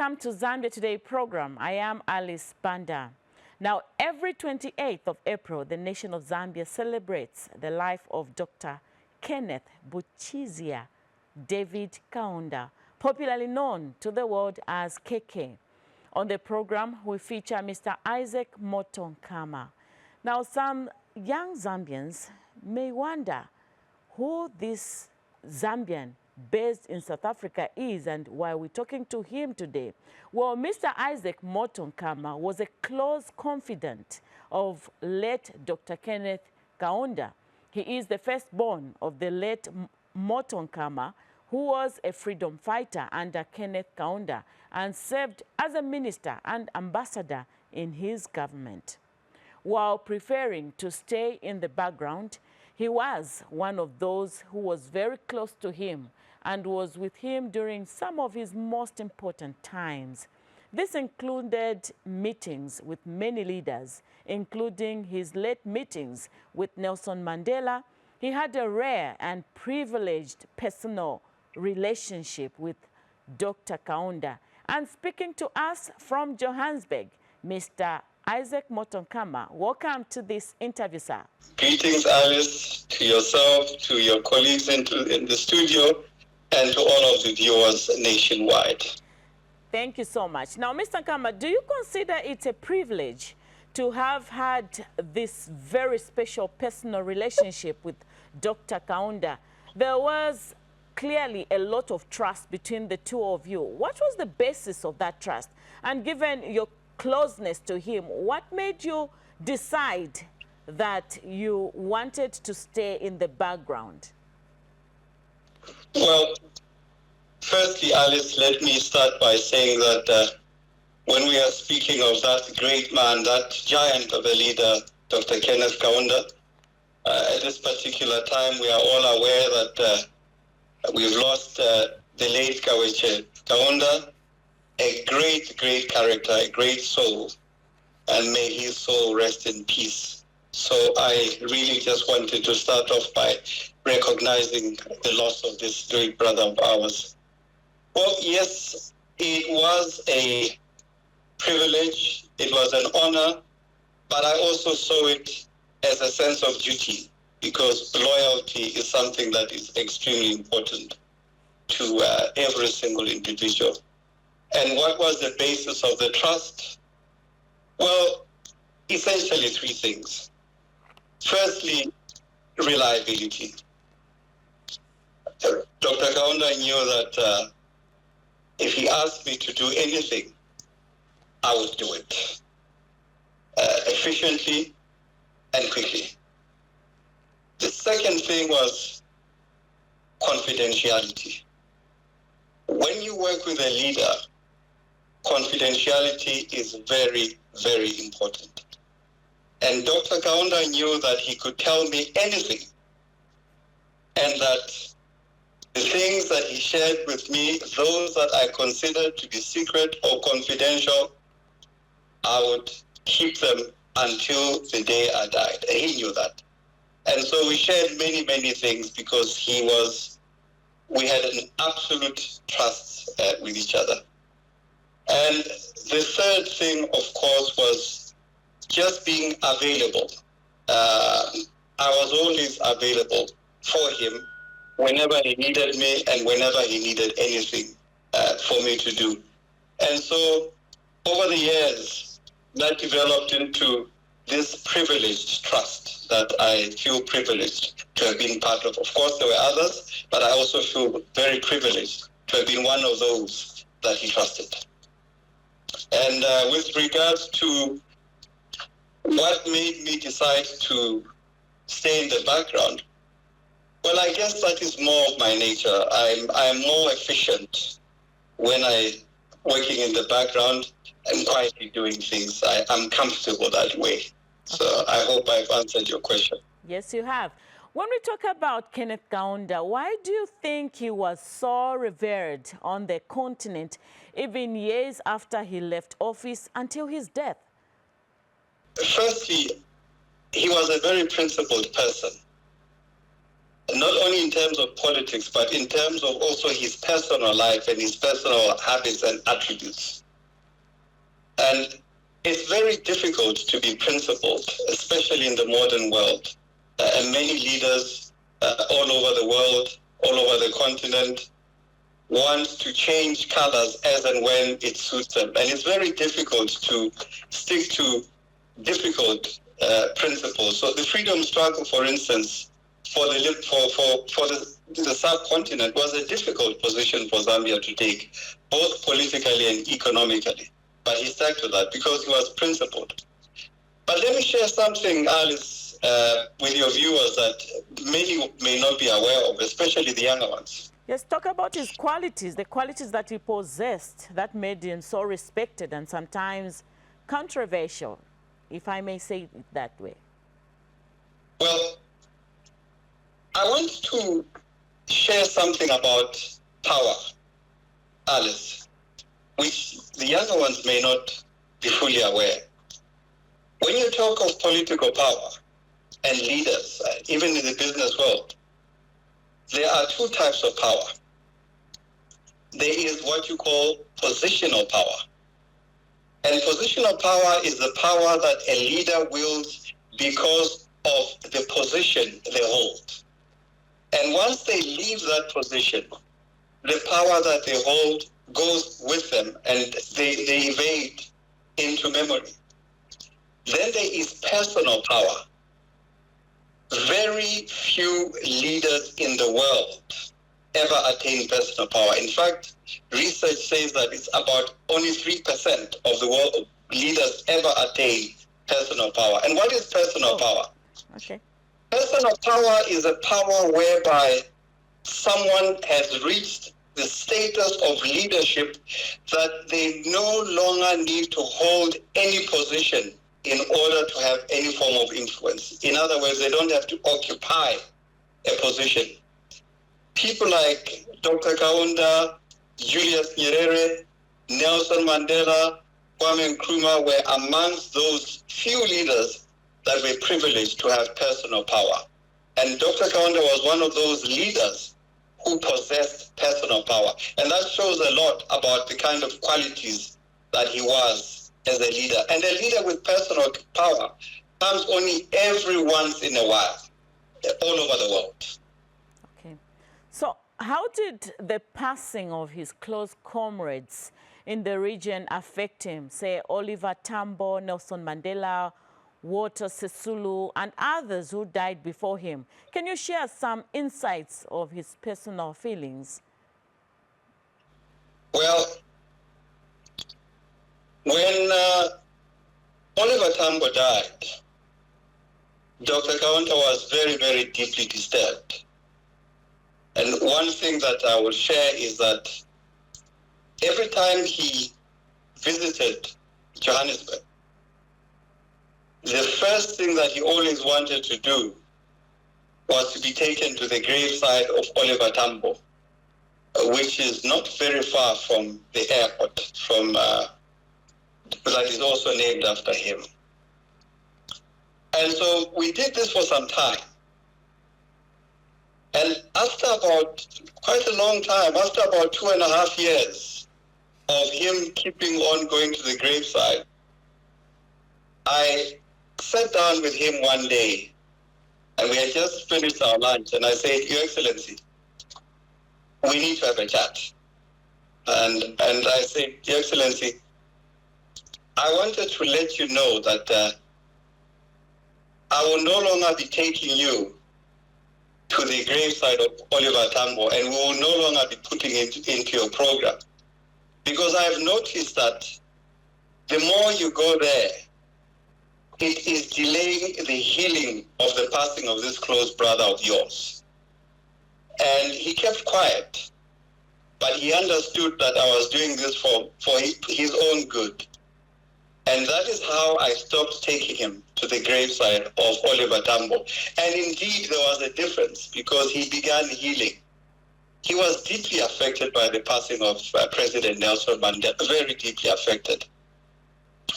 welcome to Zambia Today program. I am Alice Banda. Now, every 28th of April, the nation of Zambia celebrates the life of Dr. Kenneth Buchizia David Kaunda, popularly known to the world as KK. On the program, we feature Mr. Isaac Motonkama. Now, some young Zambians may wonder who this Zambian based in South Africa is and why we're talking to him today. Well, Mr. Isaac Motonkama was a close confidant of late Dr. Kenneth Kaunda. He is the firstborn of the late Motonkama, who was a freedom fighter under Kenneth Kaunda and served as a minister and ambassador in his government. While preferring to stay in the background, he was one of those who was very close to him and was with him during some of his most important times. This included meetings with many leaders, including his late meetings with Nelson Mandela. He had a rare and privileged personal relationship with Dr. Kaunda. And speaking to us from Johannesburg, Mr. Isaac Motonkama, welcome to this interview, sir. Greetings, Alice, to yourself, to your colleagues in the studio, and to all of the viewers nationwide. Thank you so much. Now, Mr. Nkama, do you consider it a privilege to have had this very special personal relationship with Dr. Kaunda? There was clearly a lot of trust between the two of you. What was the basis of that trust? And given your closeness to him, what made you decide that you wanted to stay in the background? Well, firstly, Alice, let me start by saying that when we are speaking of that great man, that giant of a leader, Dr. Kenneth Kaunda, at this particular time, we are all aware that we've lost the late Kaweche Kaunda, a great, great character, a great soul, and may his soul rest in peace. So I really just wanted to start off by recognizing the loss of this great brother of ours. Well, yes, it was a privilege, it was an honor, but I also saw it as a sense of duty, because loyalty is something that is extremely important to every single individual. And what was the basis of the trust? Well, essentially three things. Firstly, reliability. Dr. Kaunda knew that if he asked me to do anything, I would do it efficiently and quickly. The second thing was confidentiality. When you work with a leader, confidentiality is very, very important. And Dr. Kaunda knew that he could tell me anything, and that the things that he shared with me, those that I considered to be secret or confidential, I would keep them until the day I died. And he knew that. And so we shared many, many things because we had an absolute trust with each other. And the third thing, of course, was just being available. I was always available for him whenever he needed me and whenever he needed anything for me to do. And so over the years, that developed into this privileged trust that I feel privileged to have been part of. Of course, there were others, but I also feel very privileged to have been one of those that he trusted. And with regards to what made me decide to stay in the background, well, I guess that is more of my nature. I'm more efficient when I'm working in the background and quietly doing things. I'm comfortable that way. So I hope I've answered your question. Yes, you have. When we talk about Kenneth Kaunda, why do you think he was so revered on the continent, even years after he left office until his death? Firstly, he was a very principled person. not only in terms of politics, but in terms of also his personal life and his personal habits and attributes. And it's very difficult to be principled, especially in the modern world. And many leaders all over the world, all over the continent, want to change colors as and when it suits them. And it's very difficult to stick to difficult principles. So the freedom struggle, for instance, for the subcontinent was a difficult position for Zambia to take, both politically and economically. But he stuck to that because he was principled. But let me share something, Alice, with your viewers that many may not be aware of, especially the younger ones. Yes, talk about his qualities, the qualities that he possessed that made him so respected and sometimes controversial, if I may say it that way. Well, I want to share something about power, Alice, which the younger ones may not be fully aware. When you talk of political power and leaders, even in the business world, there are two types of power. There is what you call positional power. And positional power is the power that a leader wields because of the position they hold. And once they leave that position, the power that they hold goes with them and they evade into memory. Then there is personal power. Very few leaders in the world ever attain personal power. In fact, research says that it's about only 3% of the world leaders ever attain personal power. And what is personal power? Okay. Personal power is a power whereby someone has reached the status of leadership that they no longer need to hold any position in order to have any form of influence. In other words, they don't have to occupy a position. People like Dr. Kaunda, Julius Nyerere, Nelson Mandela, Kwame Nkrumah were amongst those few leaders that were privileged to have personal power. And Dr. Kaunda was one of those leaders who possessed personal power. And that shows a lot about the kind of qualities that he was as a leader. And a leader with personal power comes only every once in a while, all over the world. Okay. So how did the passing of his close comrades in the region affect him? Say Oliver Tambo, Nelson Mandela, Walter Sisulu, and others who died before him. Can you share some insights of his personal feelings? Well, when Oliver Tambo died, Dr. Kaunda was very, very deeply disturbed. And one thing that I will share is that every time he visited Johannesburg, the first thing that he always wanted to do was to be taken to the graveside of Oliver Tambo, which is not very far from the airport, that is also named after him. And so we did this for some time. And after about quite a long time, after about 2.5 years of him keeping on going to the graveside, I sat down with him one day and we had just finished our lunch and I said, Your Excellency, we need to have a chat. And I said, Your Excellency, I wanted to let you know that I will no longer be taking you to the graveside of Oliver Tambo and we will no longer be putting it into your program. Because I've noticed that the more you go there, it is delaying the healing of the passing of this close brother of yours. And he kept quiet, but he understood that I was doing this for his own good. And that is how I stopped taking him to the graveside of Oliver Tambo. And indeed, there was a difference because he began healing. He was deeply affected by the passing of President Nelson Mandela, very deeply affected.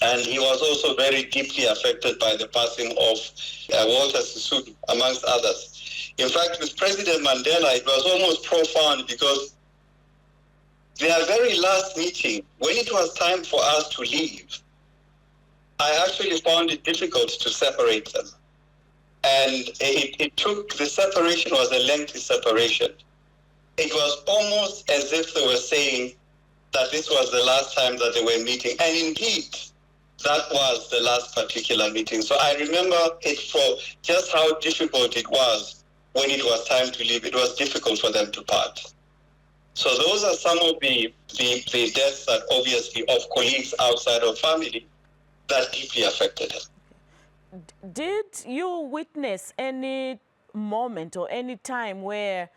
And he was also very deeply affected by the passing of Walter Sisulu, amongst others. In fact, with President Mandela, it was almost profound because their very last meeting, when it was time for us to leave, I actually found it difficult to separate them. And the separation was a lengthy separation. It was almost as if they were saying that this was the last time that they were meeting. And indeed, that was the last particular meeting. So I remember it for just how difficult it was when it was time to leave. It was difficult for them to part. So those are some of the deaths that obviously of colleagues outside of family that deeply affected them. Did you witness any moment or any time where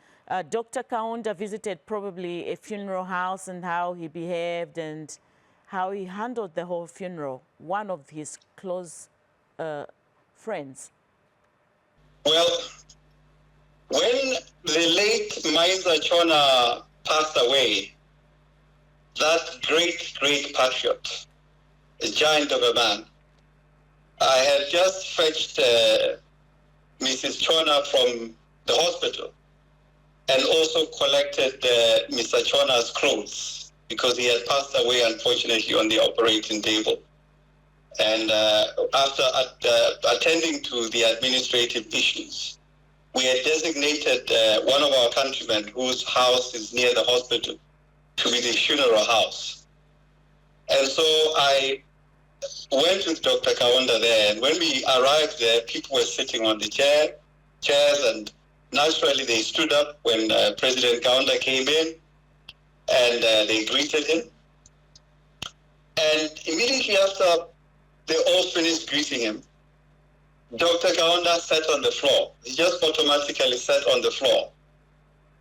Dr. Kaunda visited probably a funeral house and how he behaved and how he handled the whole funeral, one of his close friends? Well, when the late Maiza Chona passed away, that great, great patriot, a giant of a man, I had just fetched Mrs. Chona from the hospital and also collected Mr. Chona's clothes because he had passed away, unfortunately, on the operating table. And after attending to the administrative issues, we had designated one of our countrymen whose house is near the hospital to be the funeral house. And so I went with Dr. Kaunda there, and when we arrived there, people were sitting on the chairs, and naturally they stood up when President Kaunda came in, and they greeted him. And immediately after they all finished greeting him, Dr. Kaunda sat on the floor. He just automatically sat on the floor.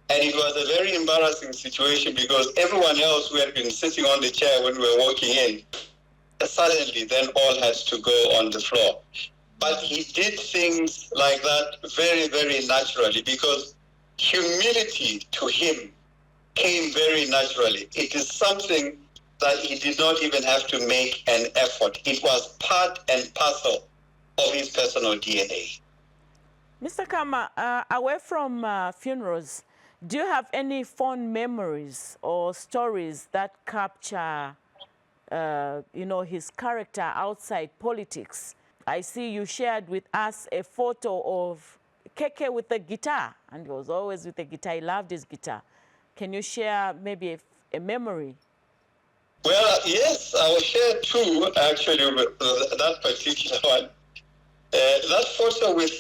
And it was a very embarrassing situation because everyone else who had been sitting on the chair when we were walking in, suddenly then all had to go on the floor. But he did things like that very, very naturally because humility to him came very naturally. It is something that he did not even have to make an effort. It was part and parcel of his personal DNA. Mr. Kama, away from funerals, do you have any fond memories or stories that capture, his character outside politics? I see you shared with us a photo of Keke with a guitar, and he was always with a guitar. He loved his guitar. Can you share maybe a memory? Well, yes, I will share two, actually, with that particular one. That photo with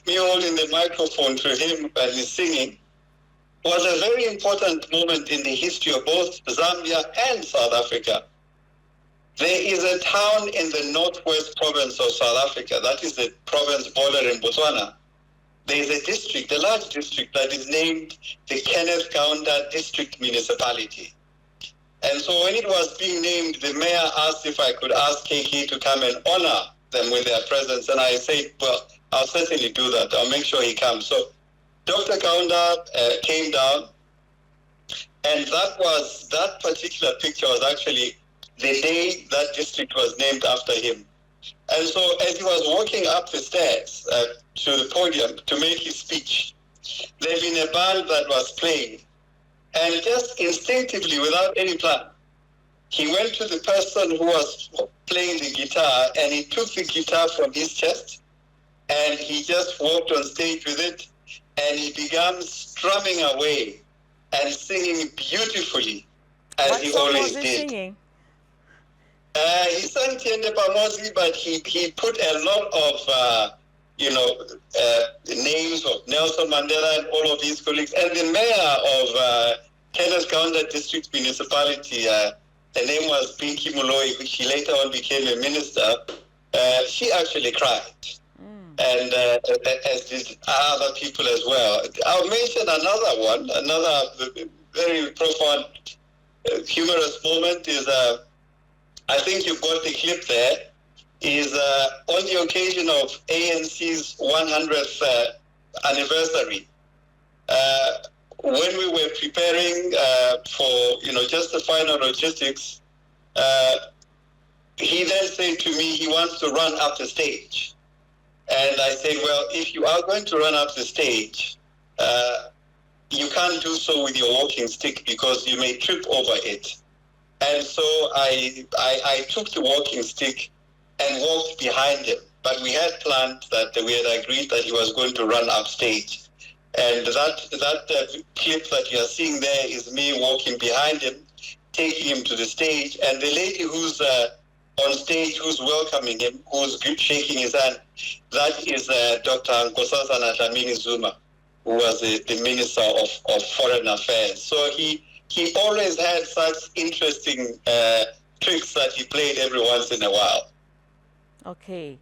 me holding the microphone to him and he's singing was a very important moment in the history of both Zambia and South Africa. There is a town in the northwest province of South Africa, that is the province bordering Botswana. There is a district, a large district, that is named the Kenneth Kaunda District Municipality. And so when it was being named, the mayor asked if I could ask KK to come and honor them with their presence. And I said, well, I'll certainly do that. I'll make sure he comes. So Dr. Kaunda came down, and that particular picture was actually the day that district was named after him. And so as he was walking up the stairs to the podium to make his speech, there had been a band that was playing. And just instinctively, without any plan, he went to the person who was playing the guitar, and he took the guitar from his chest, and he just walked on stage with it, and he began strumming away and singing beautifully, as he always did. Singing? He sang Tiende Pamosi, but he put a lot of names of Nelson Mandela and all of his colleagues. And the mayor of Kenneth Kaunda District Municipality, her name was Pinky Muloi, which she later on became a minister, she actually cried. And as did other people as well. I'll mention another one, another very profound, humorous moment is, I think you've got the clip there, is on the occasion of ANC's 100th anniversary. When we were preparing for, just the final logistics, he then said to me he wants to run up the stage. And I said, well, if you are going to run up the stage, you can't do so with your walking stick because you may trip over it. And so I took the walking stick and walked behind him. But we had planned that we had agreed that he was going to run upstage. And that clip that you are seeing there is me walking behind him, taking him to the stage. And the lady who's on stage, who's welcoming him, who's shaking his hand, that is Dr. Nkosazana Dlamini Zuma, who was the Minister of Foreign Affairs. So he always had such interesting tricks that he played every once in a while. Okay.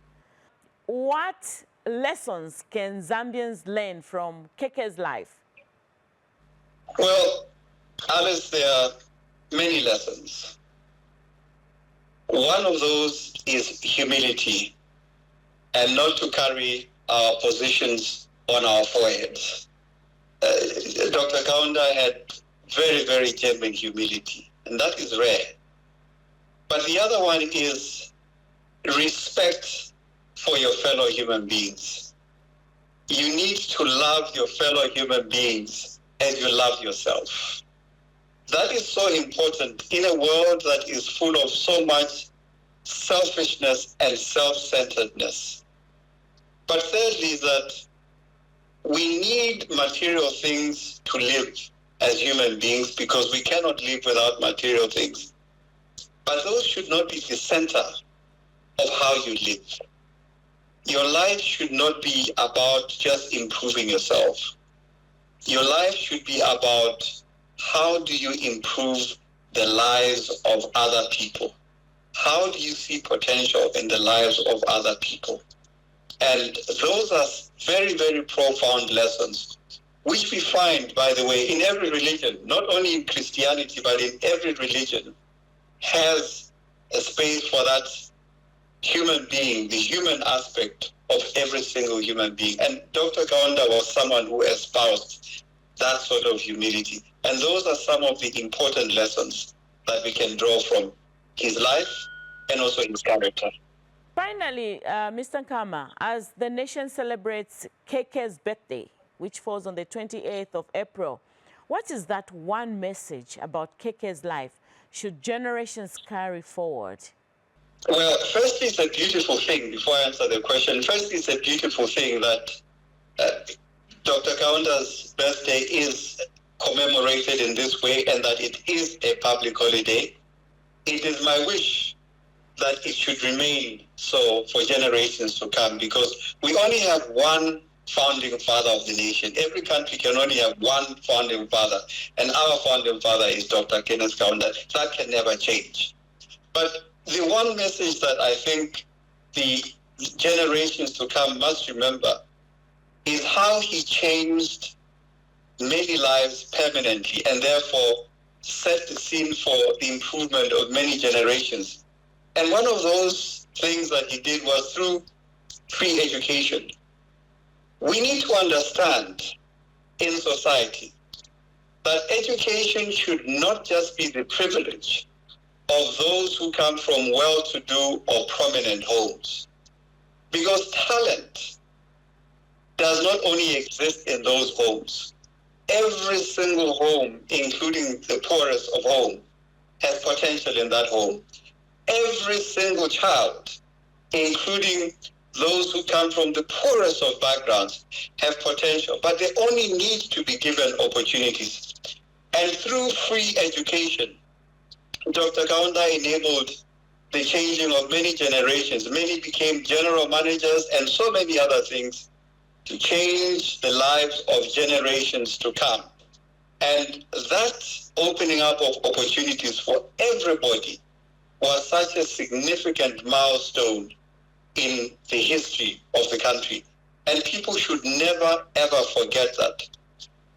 What lessons can Zambians learn from Keke's life? Well, Alice, there are many lessons. One of those is humility and not to carry our positions on our foreheads. Dr. Kaunda had very, very genuine humility, and that is rare. But the other one is respect for your fellow human beings. You need to love your fellow human beings as you love yourself. That is so important in a world that is full of so much selfishness and self-centeredness. But thirdly, that we need material things to live as human beings because we cannot live without material things. But those should not be the center of how you live. Your life should not be about just improving yourself. Your life should be about how do you improve the lives of other people? How do you see potential in the lives of other people? And those are very, very profound lessons, which we find, by the way, in every religion, not only in Christianity, but in every religion, has a space for that human being, the human aspect of every single human being. And Dr. Kaunda was someone who espoused that sort of humility. And those are some of the important lessons that we can draw from his life and also his character. Finally, Mr. Nkama, as the nation celebrates Keke's birthday, which falls on the 28th of April, what is that one message about Keke's life should generations carry forward? Well, first, it's a beautiful thing, before I answer the question, first, it's a beautiful thing that Dr. Kaunda's birthday is commemorated in this way and that it is a public holiday. It is my wish that it should remain so for generations to come because we only have one founding father of the nation. Every country can only have one founding father, and our founding father is Dr. Kenneth Kaunda. That can never change. But the one message that I think the generations to come must remember is how he changed many lives permanently and therefore set the scene for the improvement of many generations. And one of those things that he did was through free education. We need to understand in society that education should not just be the privilege of those who come from well-to-do or prominent homes. Because talent does not only exist in those homes. Every single home, including the poorest of home, has potential in that home. Every single child, including those who come from the poorest of backgrounds, have potential, but they only need to be given opportunities. And through free education, Dr. Kaunda enabled the changing of many generations. Many became general managers and so many other things to change the lives of generations to come. And that opening up of opportunities for everybody was such a significant milestone in the history of the country. And people should never, ever forget that.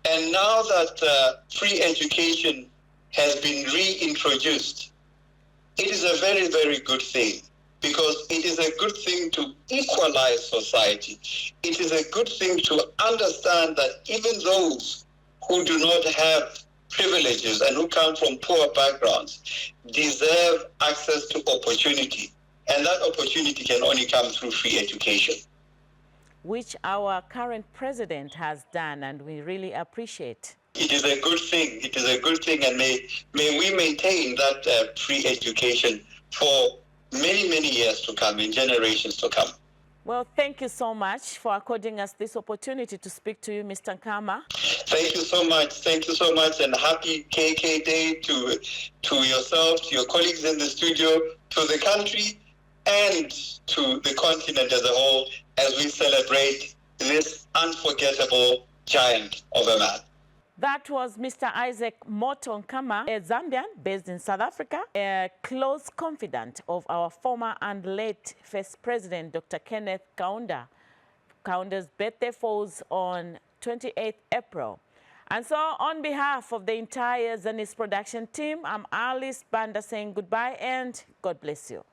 And now that free education has been reintroduced, it is a very, very good thing because it is a good thing to equalize society. It is a good thing to understand that even those who do not have privileges and who come from poor backgrounds deserve access to opportunity. And that opportunity can only come through free education. which our current president has done, and we really appreciate. It is a good thing. It is a good thing, and may we maintain that free education for many, many years to come and generations to come. Well, thank you so much for according us this opportunity to speak to you, Mr. Nkama. Thank you so much. Thank you so much, and happy KK Day to yourself, to your colleagues in the studio, to the country, and to the continent as a whole, as we celebrate this unforgettable giant of a man. That was Mr. Isaac Moto Nkama, a Zambian based in South Africa, a close confidant of our former and late first president, Dr. Kenneth Kaunda. Kaunda's birthday falls on 28th April. And so on behalf of the entire Zanis production team, I'm Alice Banda saying goodbye and God bless you.